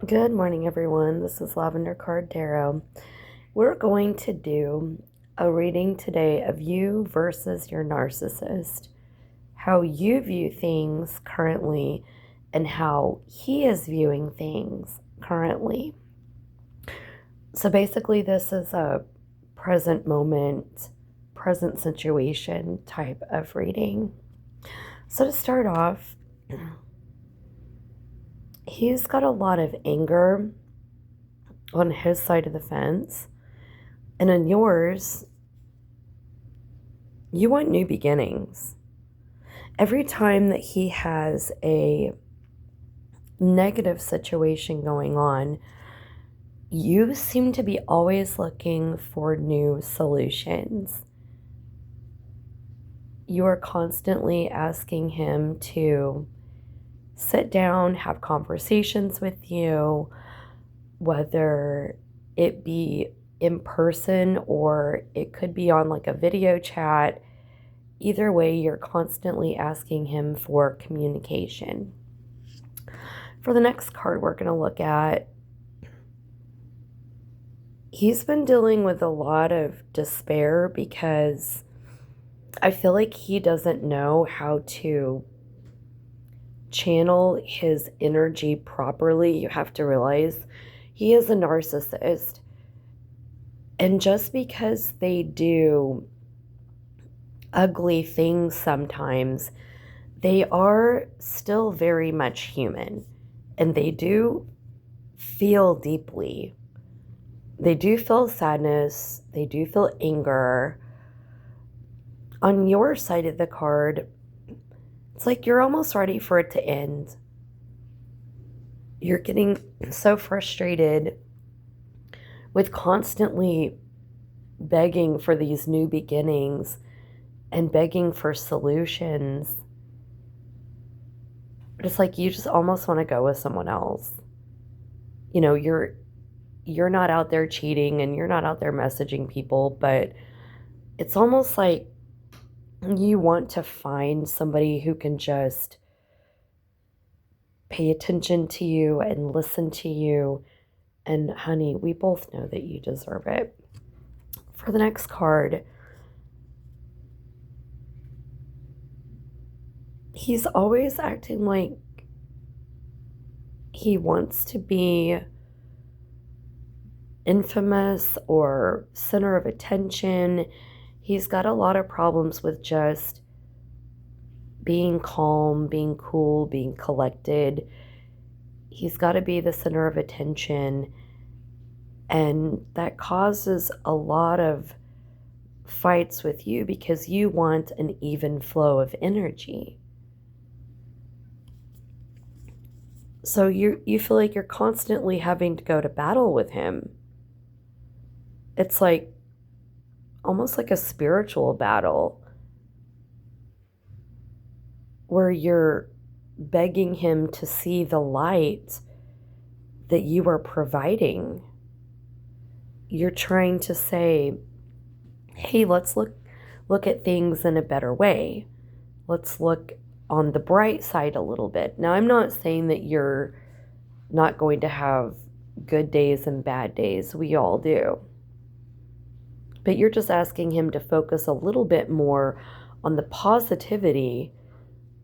Good morning, everyone. This is Lavender Card Tarot. We're going to do a reading today of you versus your narcissist, how you view things currently, and how he is viewing things currently. So basically, this is a present moment, present situation type of reading. So to start off, he's got a lot of anger on his side of the fence. And on yours, you want new beginnings. Every time that he has a negative situation going on, you seem to be always looking for new solutions. You are constantly asking him to sit down, have conversations with you, whether it be in person or it could be on like a video chat. Either way, you're constantly asking him for communication. For the next card we're going to look at, he's been dealing with a lot of despair because I feel like he doesn't know how to channel his energy properly. You have to realize he is a narcissist. And just because they do ugly things sometimes, they are still very much human. And they do feel deeply. They do feel sadness. They do feel anger. On your side of the card, it's like you're almost ready for it to end. You're getting so frustrated with constantly begging for these new beginnings and begging for solutions. But it's like you just almost want to go with someone else. You know, you're not out there cheating and you're not out there messaging people, but it's almost like you want to find somebody who can just pay attention to you and listen to you. And honey, we both know that you deserve it. For the next card, he's always acting like he wants to be infamous or center of attention. He's got a lot of problems with just being calm, being cool, being collected. He's got to be the center of attention. And that causes a lot of fights with you because you want an even flow of energy. So you feel like you're constantly having to go to battle with him. It's like almost like a spiritual battle where you're begging him to see the light that you are providing. You're trying to say, hey, let's look at things in a better way. Let's look on the bright side a little bit. Now, I'm not saying that you're not going to have good days and bad days. We all do. But you're just asking him to focus a little bit more on the positivity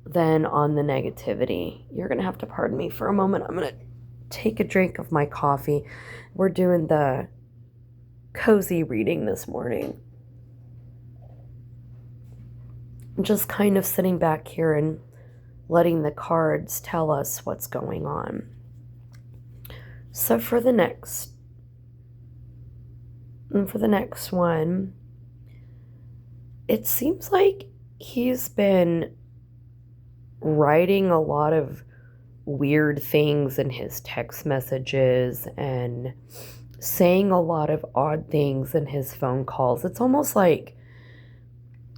than on the negativity. You're going to have to pardon me for a moment. I'm going to take a drink of my coffee. We're doing the cozy reading this morning. I'm just kind of sitting back here and letting the cards tell us what's going on. So for the next one, it seems like he's been writing a lot of weird things in his text messages and saying a lot of odd things in his phone calls. It's almost like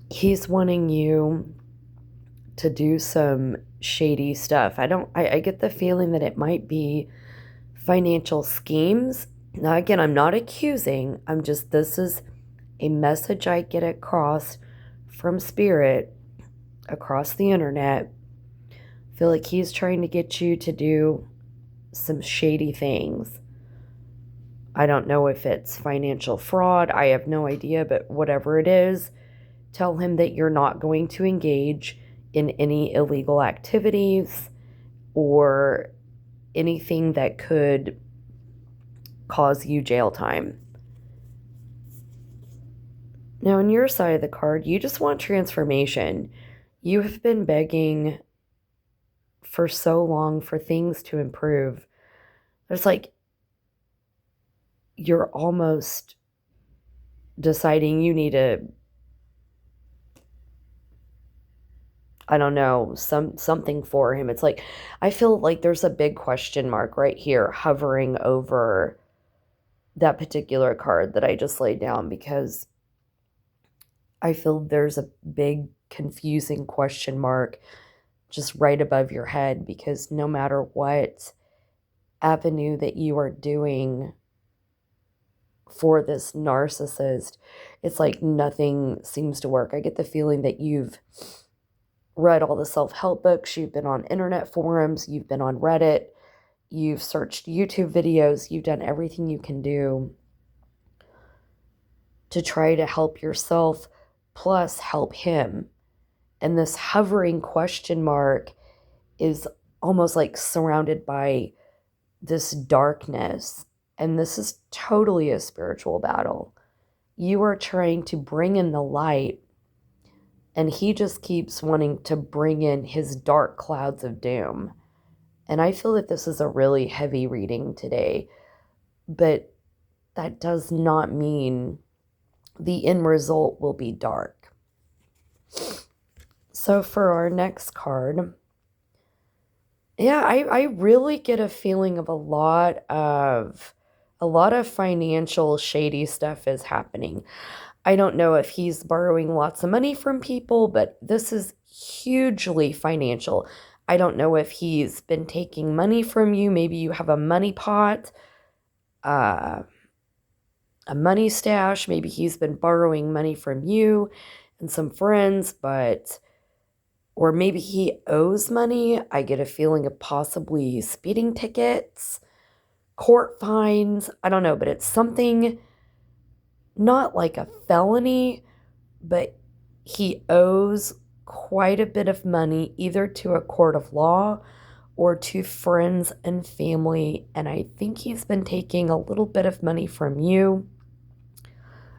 he's wanting you to do some shady stuff. I get the feeling that it might be financial schemes. Now, again, I'm not accusing. This is a message I get across from Spirit across the internet. I feel like he's trying to get you to do some shady things. I don't know if it's financial fraud. I have no idea, but whatever it is, tell him that you're not going to engage in any illegal activities or anything that could cause you jail time. Now, on your side of the card, you just want transformation. You have been begging for so long for things to improve. There's like, you're almost deciding you need to, I don't know, something for him. It's like, I feel like there's a big question mark right here hovering over that particular card that I just laid down, because I feel there's a big confusing question mark just right above your head, because no matter what avenue that you are doing for this narcissist, it's like nothing seems to work. I get the feeling that you've read all the self-help books, you've been on internet forums, you've been on Reddit, you've searched YouTube videos, you've done everything you can do to try to help yourself plus help him. And this hovering question mark is almost like surrounded by this darkness. And this is totally a spiritual battle. You are trying to bring in the light, and he just keeps wanting to bring in his dark clouds of doom. And I feel that this is a really heavy reading today, but that does not mean the end result will be dark. So for our next card, yeah, I really get a feeling of a lot of financial shady stuff is happening. I don't know if he's borrowing lots of money from people, but this is hugely financial. I don't know if he's been taking money from you. Maybe you have a money pot, a money stash. Maybe he's been borrowing money from you and some friends, or maybe he owes money. I get a feeling of possibly speeding tickets, court fines. I don't know, but it's something not like a felony, but he owes quite a bit of money either to a court of law or to friends and family. And I think he's been taking a little bit of money from you.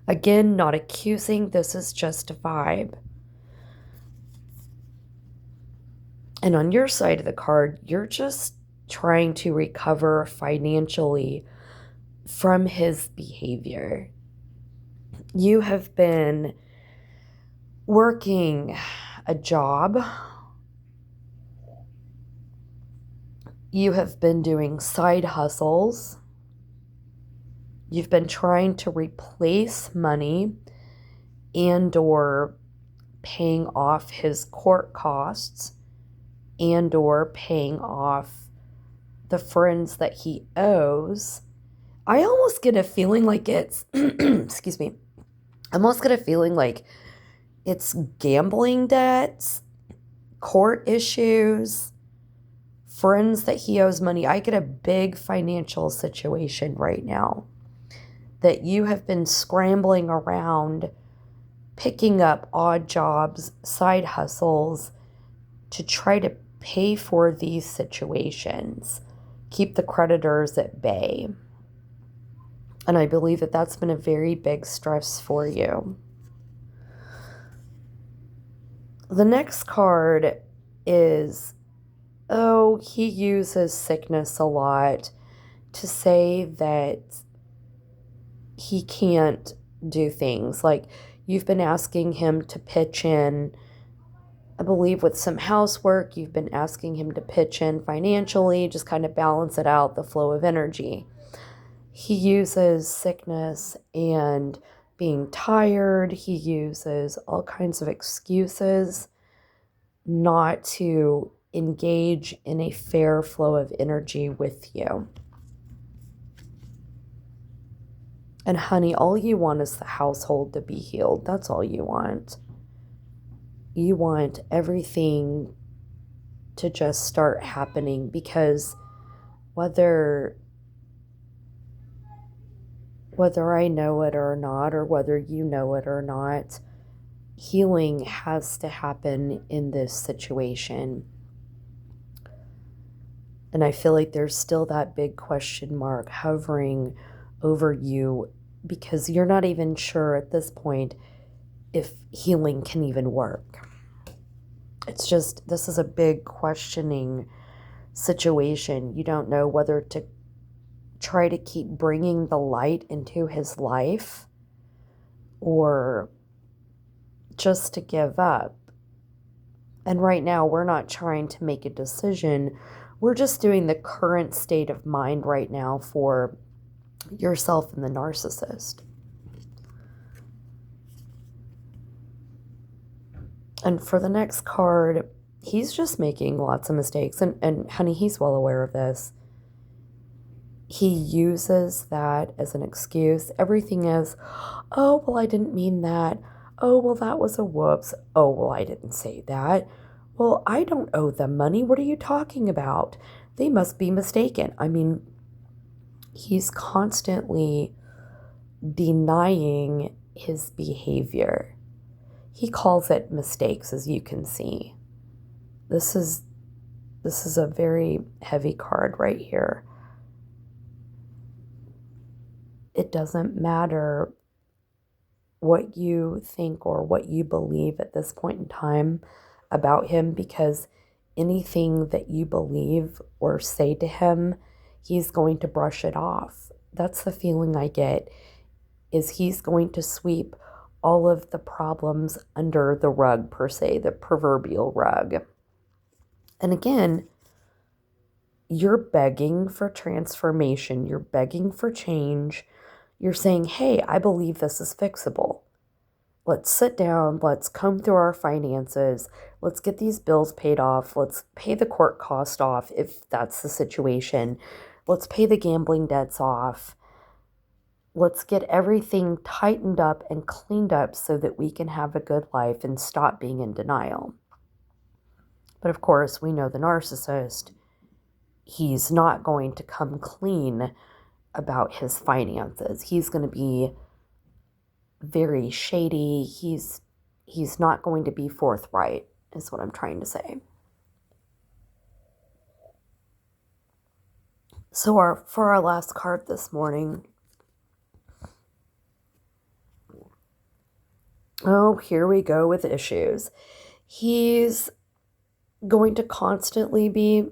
Again, not accusing. This is just a vibe. And on your side of the card, you're just trying to recover financially from his behavior. You have been working a job. You have been doing side hustles. You've been trying to replace money and or paying off his court costs and or paying off the friends that he owes. I almost get a feeling like it's, excuse me, I almost get a feeling like it's gambling debts, court issues, friends that he owes money. I get a big financial situation right now that you have been scrambling around, picking up odd jobs, side hustles to try to pay for these situations, keep the creditors at bay. And I believe that that's been a very big stress for you. The next card is, he uses sickness a lot to say that he can't do things. Like, you've been asking him to pitch in, I believe with some housework, you've been asking him to pitch in financially, just kind of balance it out, the flow of energy. He uses sickness and being tired. He uses all kinds of excuses not to engage in a fair flow of energy with you. And honey, all you want is the household to be healed. That's all you want. You want everything to just start happening, because whether I know it or not, or whether you know it or not, healing has to happen in this situation. And I feel like there's still that big question mark hovering over you because you're not even sure at this point if healing can even work. It's just, this is a big questioning situation. You don't know whether to try to keep bringing the light into his life or just to give up. And right now, we're not trying to make a decision. We're just doing the current state of mind right now for yourself and the narcissist. And for the next card, he's just making lots of mistakes. And honey, he's well aware of this. He uses that as an excuse. Everything is, oh, well, I didn't mean that. Oh, well, that was a whoops. Oh, well, I didn't say that. Well, I don't owe them money. What are you talking about? They must be mistaken. I mean, he's constantly denying his behavior. He calls it mistakes, as you can see. This is a very heavy card right here. It doesn't matter what you think or what you believe at this point in time about him, because anything that you believe or say to him, he's going to brush it off. That's the feeling I get, is he's going to sweep all of the problems under the rug, per se, the proverbial rug. And again, you're begging for transformation. You're begging for change. You're saying, hey, I believe this is fixable. Let's sit down. Let's comb through our finances. Let's get these bills paid off. Let's pay the court cost off if that's the situation. Let's pay the gambling debts off. Let's get everything tightened up and cleaned up so that we can have a good life and stop being in denial. But of course, we know the narcissist, he's not going to come clean about his finances. He's going to be very shady. He's not going to be forthright, is what I'm trying to say. So for our last card this morning, oh, here we go with issues. He's going to constantly be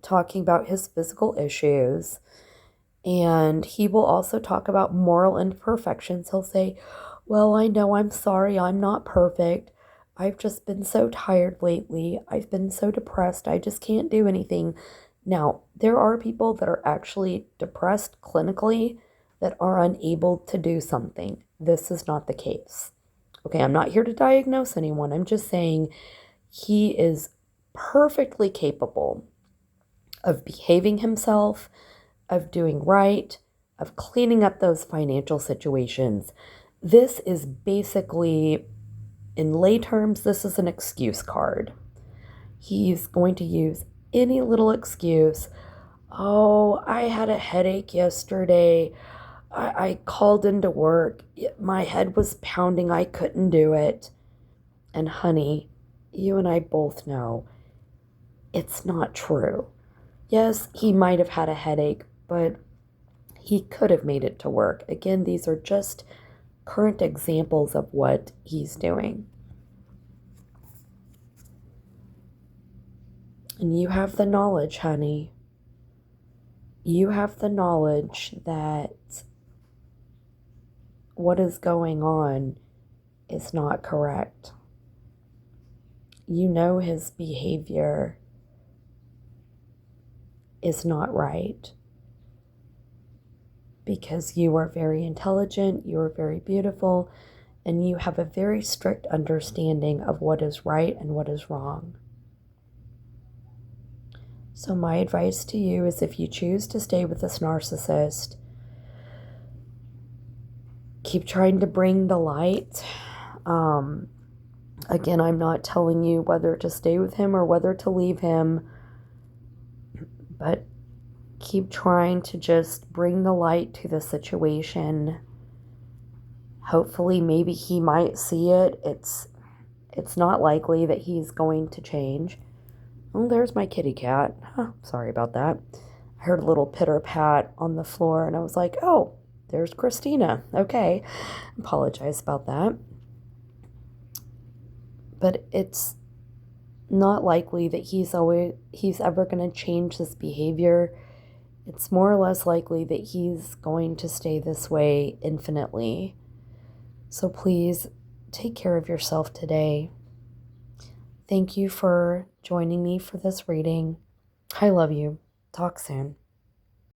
talking about his physical issues, and he will also talk about moral imperfections. He'll say, well, I know, I'm sorry, I'm not perfect. I've just been so tired lately. I've been so depressed. I just can't do anything. Now, there are people that are actually depressed clinically that are unable to do something. This is not the case. Okay, I'm not here to diagnose anyone. I'm just saying he is perfectly capable of behaving himself, of doing right, of cleaning up those financial situations. This is basically, in lay terms, this is an excuse card. He's going to use any little excuse. Oh, I had a headache yesterday. I called into work. My head was pounding. I couldn't do it. And honey, you and I both know it's not true. Yes, he might have had a headache, but he could have made it to work. Again, these are just current examples of what he's doing. And you have the knowledge, honey. You have the knowledge that what is going on is not correct. You know his behavior is not right, because you are very intelligent, you are very beautiful, and you have a very strict understanding of what is right and what is wrong. So my advice to you is, if you choose to stay with this narcissist, keep trying to bring the light. Again, I'm not telling you whether to stay with him or whether to leave him, but Keep trying to just bring the light to the situation. Hopefully, maybe he might see it. It's not likely that he's going to change. Oh, there's my kitty cat. Huh, sorry about that. I heard a little pitter pat on the floor and I was like, oh, there's Christina. Okay. Apologize about that. But it's not likely that he's ever going to change this behavior. It's more or less likely that he's going to stay this way infinitely. So please take care of yourself today. Thank you for joining me for this reading. I love you. Talk soon.